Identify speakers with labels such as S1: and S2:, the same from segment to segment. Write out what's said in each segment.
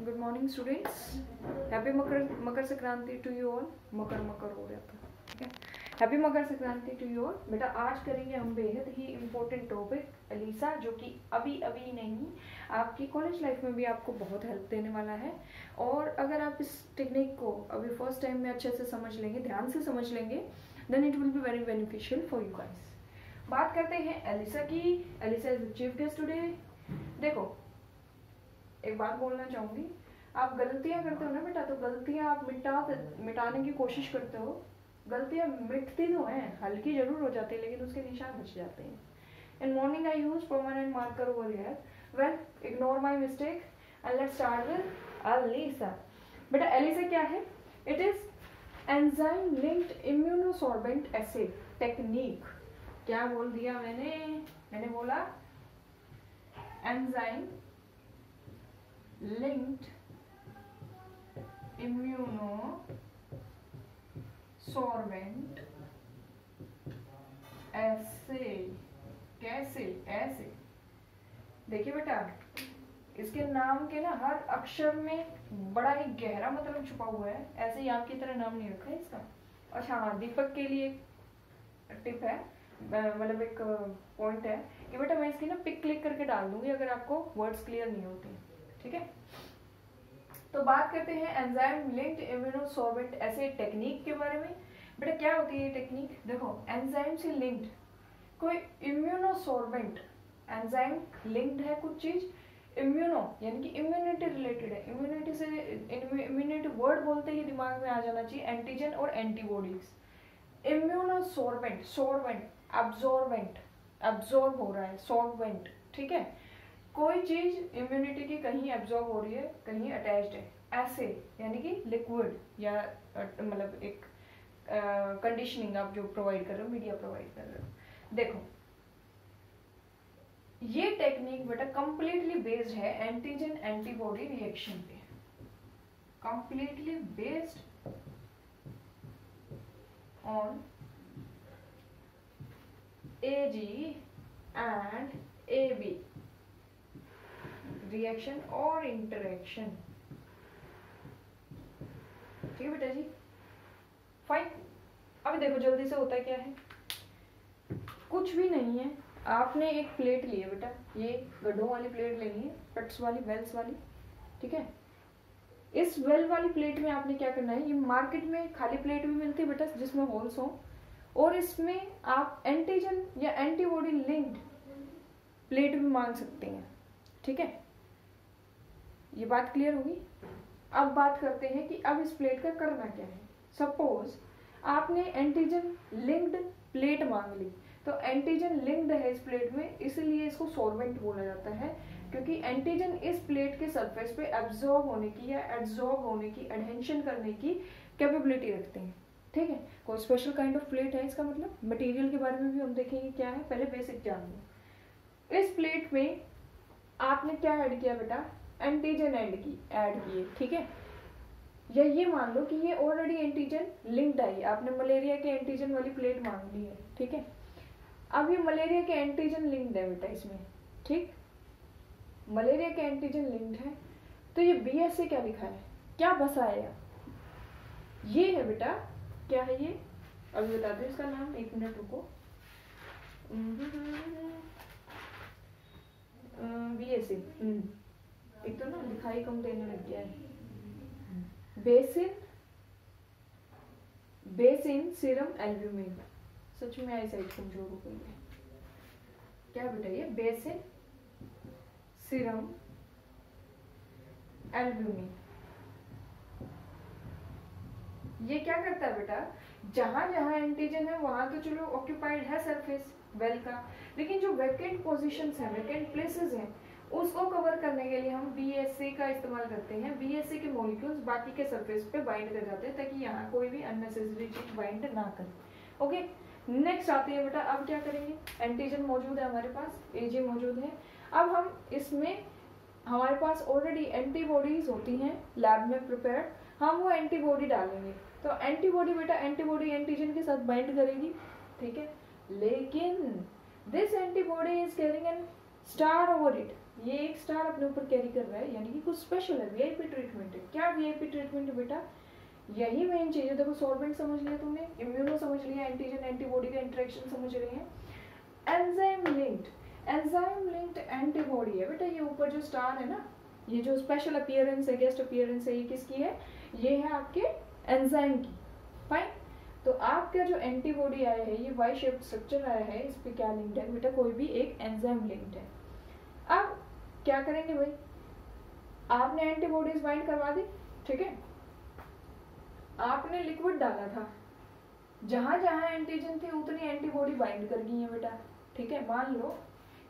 S1: Good morning students, happy Makar Sankranti to you all. Makar हो गया था, ठीक है। Happy Makar Sankranti to you all. बेटा आज करेंगे हम बेहद ही इम्पोर्टेंट टॉपिक एलिसा, जो कि अभी नहीं आपकी कॉलेज लाइफ में भी आपको बहुत हेल्प देने वाला है। और अगर आप इस टेक्निक को अभी फर्स्ट टाइम में अच्छे से समझ लेंगे, ध्यान से समझ लेंगे, then it will be very beneficial for you guys. बात करते हैं एलिसा की। ELISA is the chief guest today. देखो एक बात बोलना चाहूंगी, आप गलतियां करते हो ना बेटा, तो गलतियां आप मिटाने की कोशिश करते हो। गलतियां मिटती तो हैं, हल्की जरूर हो जाती है, लेकिन उसके निशान बच जाते हैं। In morning I use permanent marker over here. Well ignore my mistake and let's start with ELISA. बेटा एलिसा क्या है? It is enzyme linked immunosorbent acid technique. क्या बोल दिया मैंने बोला एंजाइम linked immunosorbent ऐसे कैसे ऐसे। देखिए बेटा, इसके नाम के ना हर अक्षर में बड़ा ही गहरा मतलब छुपा हुआ है। ऐसे ही आपकी तरह नाम नहीं रखा है इसका। अच्छा हाँ, दीपक के लिए एक टिप है, मतलब एक पॉइंट है कि बेटा मैं इसकी ना पिक क्लिक करके डाल दूंगी अगर आपको वर्ड्स क्लियर नहीं होते, ठीक है। तो बात करते हैं enzyme linked immunosorbent acid technique के बारे में। बेटा क्या होती है ये टेक्निक? देखो एंजाइम से लिंक्ड कोई इम्यूनोसॉर्बेंट, एंजाइम लिंक्ड है कुछ चीज, इम्यूनो यानी कि इम्यूनिटी रिलेटेड है। इम्यूनिटी से इम्यूनिटी वर्ड बोलते ही दिमाग में आ जाना चाहिए एंटीजन और antibodies. Immunosorbent, sorbent, absorbent, absorb हो रहा है, सॉर्बेंट, ठीक है। कोई चीज इम्यूनिटी की कहीं एब्जॉर्ब हो रही है, कहीं अटैच्ड है। ऐसे यानी कि लिक्विड या मतलब एक कंडीशनिंग आप जो प्रोवाइड कर रहे हो, मीडिया प्रोवाइड कर रहे हो। देखो ये टेक्निक बेटा कंप्लीटली बेस्ड है एंटीजन एंटीबॉडी रिएक्शन पे, completely based on AG and AB reaction और इंटरेक्शन, ठीक है बेटा जी, फाइन। अब देखो जल्दी से होता क्या है, कुछ भी नहीं है। आपने एक प्लेट ली है बेटा, ये गड्ढों वाली प्लेट लेनी है, पट्स वाली, वेल्स वाली, ठीक है। इस वेल वाली प्लेट में आपने क्या करना है, ये मार्केट में खाली प्लेट भी मिलती है बेटा जिसमें होल्स हो, और इसमें आप एंटीजन या एंटीबॉडी लिंक्ड प्लेट भी मांग सकते हैं, ठीक है। ये बात क्लियर होगी। अब बात करते हैं कि अब इस प्लेट का करना क्या है। सपोज आपने एंटीजन लिंक्ड प्लेट मांग ली, तो एंटीजन लिंक्ड है इस प्लेट में, इसलिए इसको सॉल्वेंट बोला जाता है, क्योंकि एंटीजन इस प्लेट के सरफेस पे एब्जॉर्ब होने की या एड्सॉर्ब होने की, एडहेंशन करने की कैपेबिलिटी रखते हैं, ठीक है। कोई स्पेशल काइंड ऑफ प्लेट है इसका मतलब। मटेरियल के बारे में भी हम देखेंगे क्या है, पहले बेसिक जान लो। इस प्लेट में आपने क्या ऐड किया बेटा, एंटीजन ऐड किए, ठीक है। या ये मान लो कि ये ऑलरेडी एंटीजन लिंक्ड आई, आपने मलेरिया के एंटीजन वाली प्लेट मांग ली है, ठीक है। अब ये मलेरिया के एंटीजन लिंक्ड है बेटा इसमें, ठीक, मलेरिया के एंटीजन लिंक्ड है, तो ये BS से क्या लिखा है, क्या बसा है ये है बेटा, क्या है ये, अभी बता दो इसका नाम, एक मिनट रुको। BS, एक तो ना दिखाई कम देने लग गया है। बेसिन सीरम एल्ब्यूमिन, सच में आई साइड कमजोर हो गई है। क्या बेटा ये बेसिन सीरम एल्ब्यूमिन, ये क्या करता है बेटा, जहां जहां एंटीजन है वहां तो चलो ऑक्यूपाइड है सरफेस वेल का, लेकिन जो वैकेंट पोजीशंस हैं, वैकेंट प्लेसेस हैं, उसको कवर करने के लिए हम BSA का इस्तेमाल करते हैं। BSA के मॉलिक्यूल्स बाकी के सरफेस पे बाइंड कर जाते हैं ताकि यहाँ कोई भी अननेसेसरी चीज बाइंड ना करे। ओके, नेक्स्ट आते हैं बेटा, अब क्या करेंगे, एंटीजन मौजूद है हमारे पास, AG मौजूद है। अब हम इसमें, हमारे पास ऑलरेडी एंटीबॉडीज होती हैं लैब में प्रिपेयर्ड, हम वो एंटीबॉडी डालेंगे। तो एंटीबॉडी बेटा, एंटीबॉडी एंटीजन के साथ बाइंड करेगी, ठीक है, लेकिन this antibody is carrying an star over it, ये एक स्टार अपने ऊपर कैरी कर रहा है, यानी कि कुछ स्पेशल है, वीआईपी ट्रीटमेंट है। क्या वीआईपी ट्रीटमेंट है बेटा? यही मेन चीज है। देखो सॉल्वेंट समझ लिया तुमने, इम्यूनो समझ लिया, एंटीजन एंटीबॉडी का इंटरेक्शन समझ रहे हैं, एंजाइम लिंक्ड एंटीबॉडी है बेटा। ये ऊपर जो स्टार है ना, ये जो स्पेशल अपीयरेंस है, गेस्ट अपीयरेंस है, ये किसकी है? ये है आपके एंजाइम की। फाइन। तो आपका जो एंटीबॉडी आया है, ये वाई शेप स्ट्रक्चर आया है, इस पे क्या लिंक्ड है बेटा? कोई भी एक एंजाइम लिंक्ड है। अब क्या करेंगे भाई, आपने एंटीबॉडीज बाइंड करवा दी, ठीक है, आपने लिक्विड डाला था, जहां जहां एंटीजन थे उतनी एंटीबॉडी बाइंड कर गई है बेटा, ठीक है। मान लो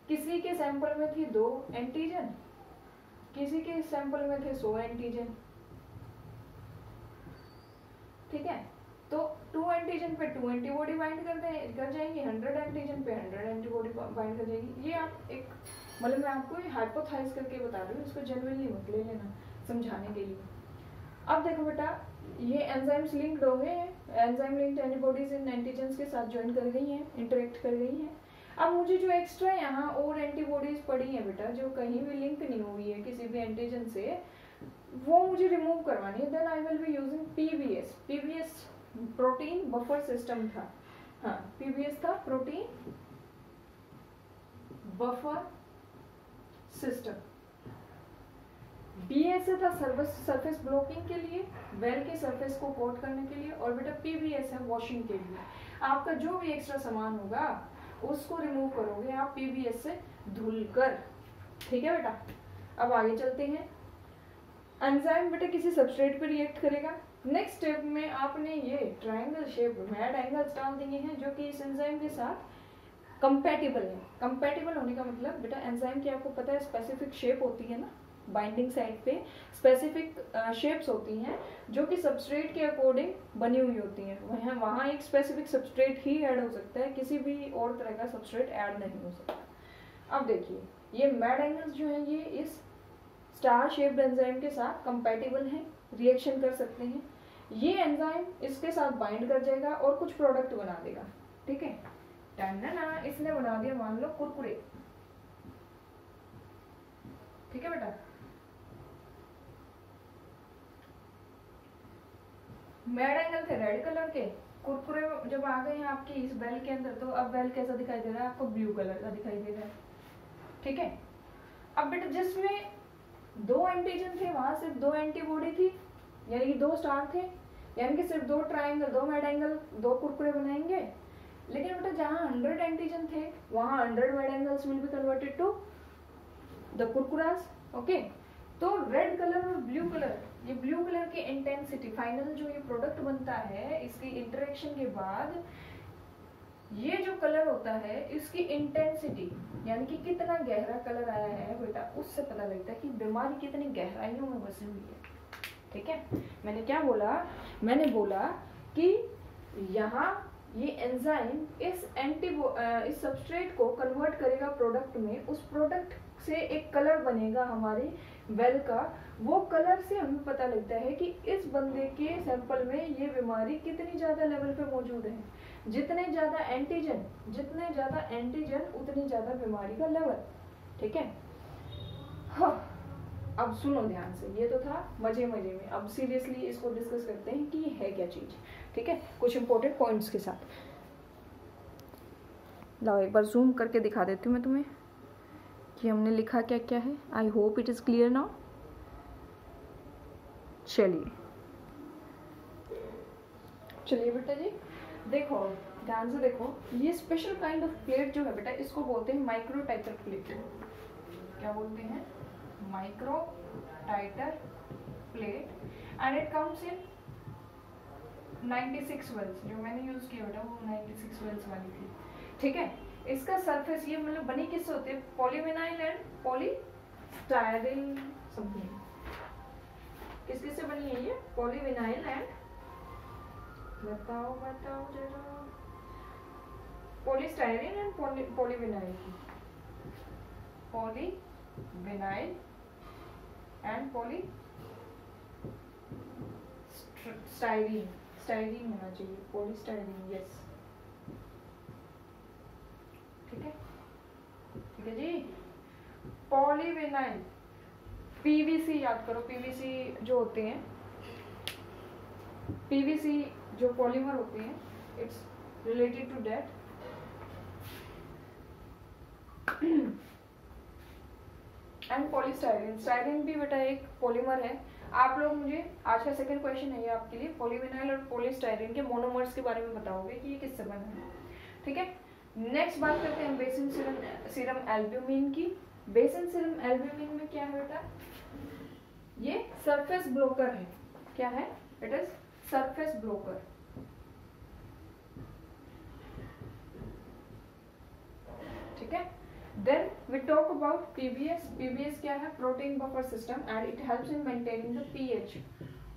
S1: किसी के सैंपल में थी 2 एंटीजन, किसी के सैंपल में थे 100 एंटीजन, ठीक है। तो 2 एंटीजन पे 2 एंटीबॉडी बाइंड कर जाएंगे, 100 एंटीजन पे 100 एंटीबॉडी बाइंड कर जाएगी। ये आप एक मतलब मैं आपको हाइपोथेसाइज करके बता रही हूँ, इसको जेन्युइनली मत ले लेना समझाने के लिए। अब देखो बेटा, ये एंजाइम्स लिंक्ड हो गए हैं, एंजाइम लिंक्ड एंटीबॉडीज इन एंटीजन्स के साथ ज्वाइन कर गई हैं, इंटरेक्ट कर गई हैं। अब मुझे जो एक्स्ट्रा यहाँ और एंटीबॉडीज पड़ी हैं बेटा, जो कहीं भी लिंक नहीं हुई है किसी भी एंटीजन से, वो मुझे रिमूव करवानी है। Then I will be using PBS. PBS protein buffer system था, हाँ पीबीएस था, प्रोटीन बफर सिस्टम। बीएसए था सरफेस ब्लॉकिंग के लिए, वेल के सरफेस को कोट करने के लिए, और बेटा पीबीएस है वॉशिंग के लिए। आपका जो भी एक्स्ट्रा सामान होगा उसको रिमूव करोगे आप पीबीएस से धुलकर, ठीक है बेटा। अब आगे चलते हैं। एंजाइम बेटा किसी सबस्ट्रेट पे रिएक्ट करेगा। नेक्स्ट स्टेप में आपने ये ट्रायंगल शेप मैड एंगल्स डाल दिए हैं, जो कि इस एंजाइम के साथ कंपैटिबल है। कंपैटिबल होने का मतलब बेटा, एंजाइम की आपको पता है स्पेसिफिक शेप होती है ना, बाइंडिंग साइड पे स्पेसिफिक शेप्स होती हैं जो कि सबस्ट्रेट के अकॉर्डिंग बनी हुई होती हैं। वहाँ एक स्पेसिफिक सबस्ट्रेट ही ऐड हो सकता है, किसी भी और तरह का सबस्ट्रेट ऐड नहीं हो सकता। अब देखिए, ये मैड एंगल्स जो हैं, ये इस स्टार शेप्ड एंजाइम के साथ कंपैटिबल हैं, रिएक्शन कर सकते हैं। ये एंजाइम इसके साथ बाइंड कर जाएगा और कुछ प्रोडक्ट बना देगा, ठीक है। ना इसने बना दिया मान लो कुरकुरे, ठीक है बेटा। मैड एंगल थे रेड कलर के, कुरकुरे जब आ गए हैं आपके इस बेल के अंदर, तो अब बेल कैसा दिखाई दे रहा है आपको? ब्लू कलर का दिखाई दे रहा है, ठीक है। अब बेटा जिसमें 2 एंटीजन थे वहां सिर्फ 2 एंटीबॉडी थी, यानी कि 2 स्टार थे, यानी कि सिर्फ 2 ट्रायंगल, 2 मैड एंगल, 2 कुरकुरे बनाएंगे। लेकिन बेटा जहां 100 एंटीजन थे वहां 100 mad angles will be converted to the कुरकुरास, ओके। तो रेड कलर और ब्लू कलर, ये ब्लू कलर की इंटेंसिटी, फाइनल जो ये प्रोडक्ट बनता है इसकी इंटरेक्शन के बाद, ये जो कलर होता है इसकी इंटेंसिटी, यानी कि कितना गहरा कलर आया है बेटा, उससे पता लगता है कि बीमारी कितनी गहराइयों में बसी हुई है, ठीक है। मैंने क्या बोला? मैंने बोला कि यहाँ ये एंजाइम इस सबस्ट्रेट को कन्वर्ट करेगा प्रोडक्ट में, उस प्रोडक्ट से एक कलर बनेगा हमारे वेल का। वो कलर से हमें पता लगता है कि इस बंदे के सैंपल में ये बीमारी कितनी ज्यादा लेवल पे मौजूद है। जितने ज्यादा एंटीजन उतनी ज्यादा बीमारी का लेवल, ठीक है। हाँ, अब सुनो ध्यान से, ये तो था मजे मजे में, अब सीरियसली इसको डिस्कस करते हैं कि है क्या चीज, ठीक है, कुछ इंपॉर्टेंट पॉइंट्स के साथ। लाओ एक बार जूम करके दिखा देती हूँ मैं तुम्हें कि हमने लिखा क्या क्या है। I hope it is clear now. चलिए बेटा जी, देखो ध्यान से देखो, ये स्पेशल काइंड ऑफ प्लेट जो है बेटा, इसको बोलते हैं माइक्रो टाइटर प्लेट। क्या बोलते हैं? Micro titre plate, and it comes in 96 wells. जो मैंने यूज किया बेटा वो 96 वेल्स वाली थी, ठीक है। इसका सरफेस ये मतलब बनी किससे होती है? Polyvinyl and polystyrene something. किस से बनी है ये? पॉलीविनाइल एंड, बताओ जरा, पॉलीस्टायरीन एंड पॉलीविनाइल की, पॉलीविनाइल एंड स्टायरीन होना चाहिए, पॉलीस्टायरीन, यस, ठीक है जी। पॉलीविनाइल, पीवीसी याद करो, पीवीसी जो होते हैं, पीवीसी जो पॉलीमर होते हैं, it's related to that. And polystyrene, styrene भी बेटा एक पॉलीमर है। आप लोग मुझे आज का सेकंड क्वेश्चन है ये आपके लिए, पॉलीविनाइल और पॉलीस्टाइरीन के मोनोमर्स के बारे में बताओगे कि ये किससे बना है, ठीक है। नेक्स्ट बात करते हैं बेसिन सीरम एल्ब्यूमिन की। बेसिन सीरम एल्ब्यूमिन में क्या है बेटा, ये सरफेस ब्लोकर है। क्या है, इट इज सरफेस ब्लोकर, ठीक है। Then we talk about PBS. PBS क्या है, protein buffer system, and it helps in maintaining the pH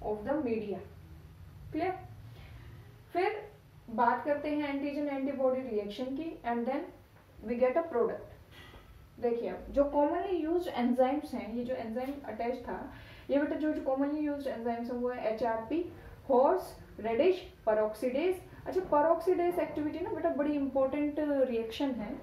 S1: of the media. Clear. फिर बात करते हैं एंटीजन एंटीबॉडी रिएक्शन की, and then we get a product. देखिए अब जो कॉमनली यूज्ड एंजाइम्स हैं, ये जो एंजाइम अटैच था, ये बेटा जो कॉमनली यूज्ड एंजाइम्स हैं वो है एचआरपी, हॉर्स रेडिश, पेरोक्सीडेज। अच्छा, पेरोक्सीडेज एक्टिविटी ना बेटा बड़ी इंपॉर्टेंट रिएक्शन है,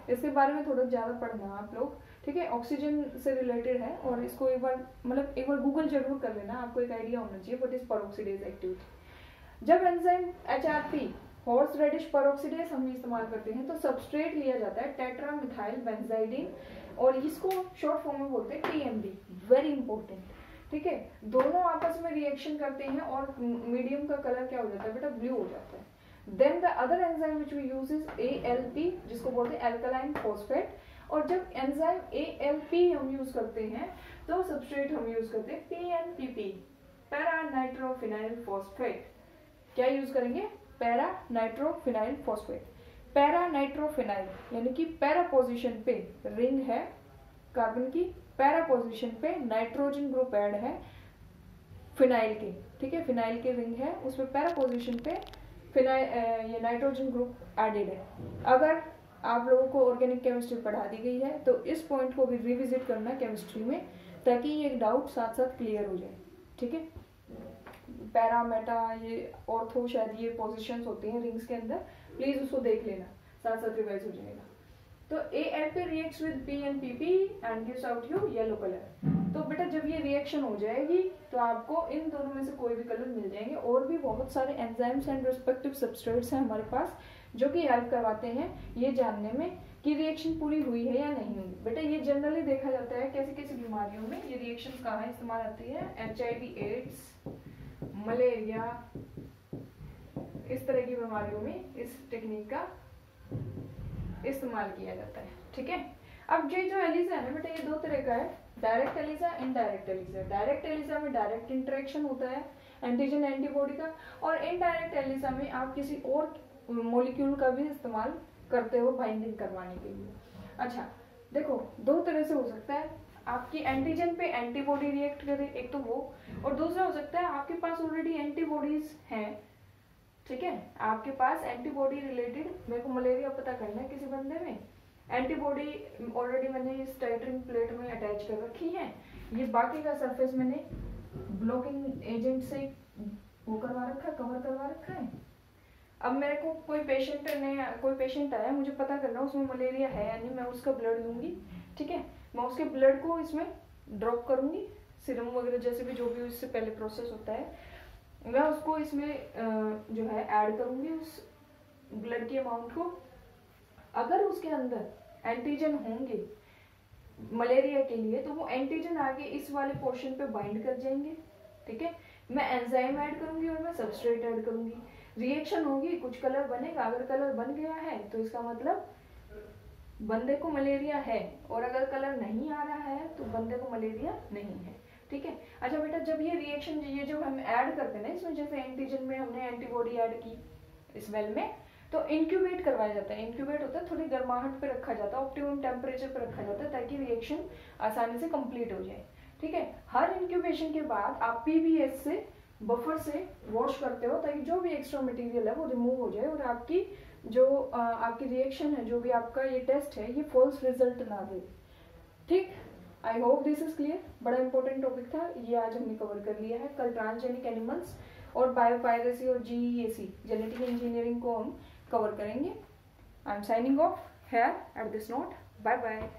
S1: इसके बारे में थोड़ा ज्यादा पढ़ना आप लोग, ठीक है। ऑक्सीजन से रिलेटेड है और इसको एक बार मतलब एक बार गूगल जरूर कर लेना, आपको एक आइडिया होना चाहिए व्हाट इज पेरोक्सीडेज एक्टिविटी। जब enzyme HRP, horse radish, peroxidase हम इस्तेमाल करते हैं तो सबस्ट्रेट लिया जाता है टेट्रा मिथाइल बेंजाइडीन, और इसको शॉर्ट फॉर्म में बोलते हैं टीएमबी। वेरी इंपॉर्टेंट, ठीक है। दोनों आपस में रिएक्शन करते हैं और मीडियम का कलर क्या हो जाता है बेटा, ब्लू हो जाता है। Then the other enzyme which we use is ALP, जिसको बोलते हैं एल्कलाइन फॉस्फेट। और जब एंजाइम ALP हम यूज करते हैं तो सबस्ट्रेट हम यूज करते हैं PNPP, पैरा नाइट्रोफिनाइल फॉस्फेट। क्या यूज करेंगे, para nitrophenyl phosphate. Para nitrophenyl यानी कि पैरा पोजीशन पे रिंग है कार्बन की, पैरा पोजीशन पे नाइट्रोजन ग्रुप ऐड है फिनाइल के, ठीक है। फिनाइल के रिंग है, उसमें पैरा पोजीशन पे फिनाइल ये नाइट्रोजन ग्रुप एडेड है। अगर आप लोगों को ऑर्गेनिक केमिस्ट्री पढ़ा दी गई है तो इस पॉइंट को भी रिविजिट करना केमिस्ट्री में, ताकि ये डाउट साथ साथ क्लियर हो जाए, ठीक है। पैरा मेटा ये ऑर्थो शायद ये पोजीशंस होती हैं रिंग्स के अंदर, प्लीज उसको देख लेना, साथ साथ रिवाइज हो जाएगा। तो ALP reacts with PNPP and gives out you yellow colour. तो बेटा जब ये रिएक्शन हो जाएगी तो आपको इन दोनों में से कोई भी कलर मिल जाएंगे। और भी बहुत सारे एंजाइम्स एंड रिस्पेक्टिव सबस्ट्रेट्स हैं हमारे पास जो कि हेल्प करवाते हैं ये जानने में कि रिएक्शन पूरी हुई है या नहीं हुई। बेटा ये जनरली देखा जाता है कैसी कैसी बीमारियों में ये रिएक्शन कहाँ इस्तेमाल आती है, HIV एड्स, मलेरिया, इस तरह की बीमारियों में इस टेक्निक का इस्तेमाल किया जाता है, ठीक है। अब ये जो एलिजा है बेटा ये दो तरह का है, direct ELISA, indirect ELISA. Direct ELISA में डायरेक्ट इंटरेक्शन होता है एंटीजन एंटीबॉडी का, और इनडायरेक्ट एलिजा में आप किसी और मॉलिक्यूल का भी इस्तेमाल करते हो बाइंडिंग करवाने के लिए। अच्छा देखो दो तरह से हो सकता है, आपकी एंटीजन पे एंटीबॉडी रिएक्ट करे, एक तो वो, और दूसरा हो सकता है आपके पास ऑलरेडी एंटीबॉडीज हैं, ठीक है। आपके पास एंटीबॉडी रिलेटेड, मेरे को मलेरिया पता करना है किसी बंदे में, एंटीबॉडी ऑलरेडी मैंने इस टाइटरिंग प्लेट में अटैच कर रखी है, ये बाकी का सरफेस मैंने ब्लॉकिंग एजेंट से वो करवा रखा है, कवर करवा रखा है। अब मेरे को कोई पेशेंट आया, मुझे पता करना उसमें मलेरिया है या नहीं, मैं उसका ब्लड लूंगी, ठीक है। मैं उसके ब्लड को इसमें ड्रॉप करूंगी, सीरम वगैरह जैसे भी जो भी इससे पहले प्रोसेस होता है, मैं उसको इसमें जो है ऐड करूंगी उस ब्लड के अमाउंट को। अगर उसके अंदर एंटीजन होंगे मलेरिया के लिए तो वो एंटीजन आगे इस वाले पोर्शन पे बाइंड कर जाएंगे, ठीक है। मैं एंजाइम ऐड करूंगी और मैं सबस्ट्रेट ऐड करूंगी, रिएक्शन होगी, कुछ कलर बनेगा। अगर कलर बन गया है तो इसका मतलब बंदे को मलेरिया है, और अगर कलर नहीं आ रहा है तो बंदे को मलेरिया नहीं है, ठीक है। अच्छा बेटा जब ये रिएक्शन ये जो हम ऐड करते हैं ना इसमें, जैसे एंटीजन में हमने एंटीबॉडी ऐड की इस वेल में, तो इंक्यूबेट करवाया जाता है। इंक्यूबेट होता है थोड़ी गर्माहट पे रखा जाता है, ऑप्टिमम टेम्परेचर पे रखा जाता है ताकि रिएक्शन आसानी से कंप्लीट हो जाए, ठीक है। हर इंक्यूबेशन के बाद आप पीबीएस से बफर से वॉश करते हो ताकि जो भी एक्स्ट्रा मटेरियल है वो रिमूव हो जाए और आपकी जो आपकी रिएक्शन है, जो भी आपका ये टेस्ट है, ये फॉल्स रिजल्ट ना दे, ठीक। I hope this is clear. बड़ा इंपॉर्टेंट टॉपिक था ये, आज हमने कवर कर लिया है। कल ट्रांसजेनिक एनिमल्स और बायोपायरेसी और GEAC जेनेटिक इंजीनियरिंग को हम कवर करेंगे। I am signing off here at this note. Bye bye.